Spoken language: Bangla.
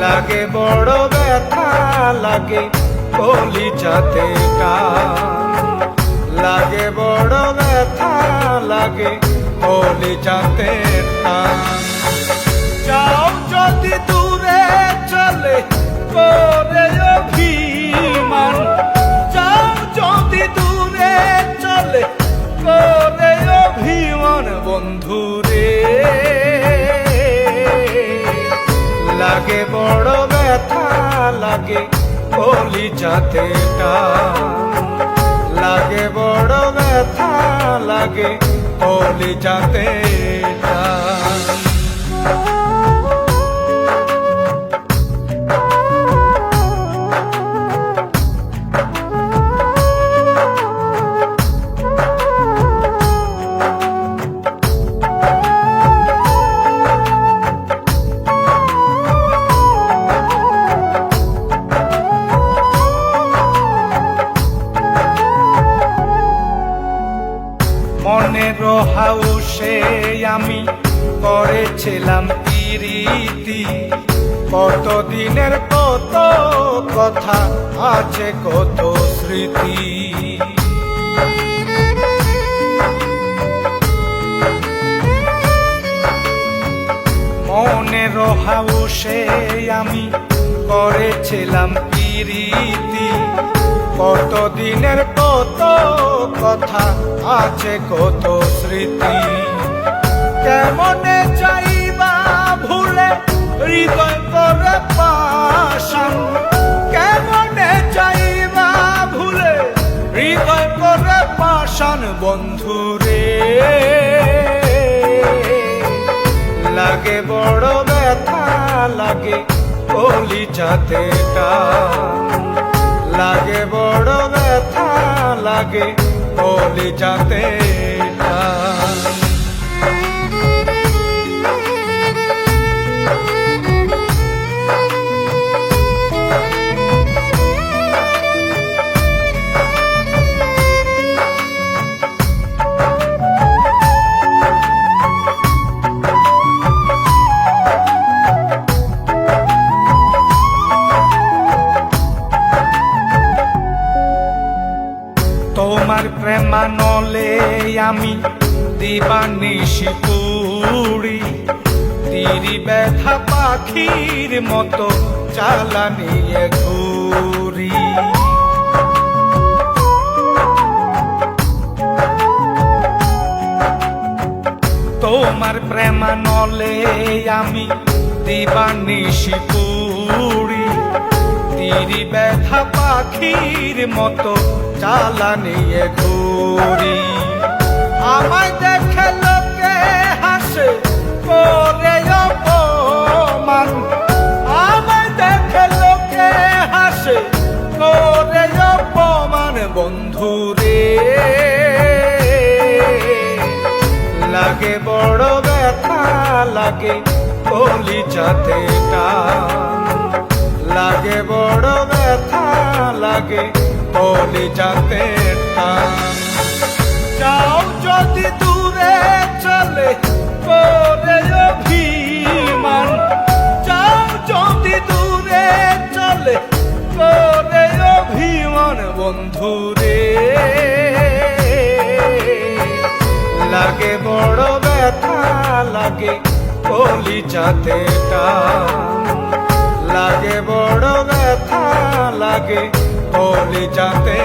লাগে বড় ব্যথা লাগে কলিজাতে টান, লাগে বড় ব্যথা লাগে কলিজাতে টান। যাও যদি দূরে চলে করে অভিমান, যাও যদি দূরে চলে করে অভিমান বন্ধুরে, লাগে বড় ব্যথা লাগে কলিজাতে টান, লাগে বড় ব্যথা লাগে কলিজাতে টান। মনের হাউসে আমি করেছিলাম প্রীতি, কত দিনের কত কথা আছে কত স্মৃতি। মনের হাউসে আমি করেছিলাম প্রীতি, কত দিনের কত কথা আছে কত স্মৃতি। কেমনে চাইবা ভুলে হৃদয় করে পাশান, কেমনে চাইবা ভুলে হৃদয় করে পাশান বন্ধুরে, লাগে বড় ব্যথা লাগে কলিজাতে টান, লাগে বড় ব্যথা লাগে কলিজাতে টান। তোমার প্রেমানলে আমি দিবানিশি পুরি, তিরি ব্যথা পাখির মতো চালানিয়ে ঘুরি। তোমার প্রেমানলে আমি দিবানিশি পুরি, তিরি ব্যথা পাখির মতো চালানিয়ে ঘুরি। আমায় দেখে লোকে হাসে করে অপমান, আমায় দেখে লোকে হাসে করে অপমান বন্ধুরে, লাগে বড় ব্যথা লাগে কলিজাতে টান, লাগে বড় ব্যথা লাগে কলিজাতে টান। যাও যদি দূরে চলে করে অভিমান, যাও যদি দূরে চলে করে অভিমান বন্ধুরে, লাগে বড় ব্যথা লাগে কলিজাতে টান, লাগে বড় ব্যথা লাগে কলিজাতে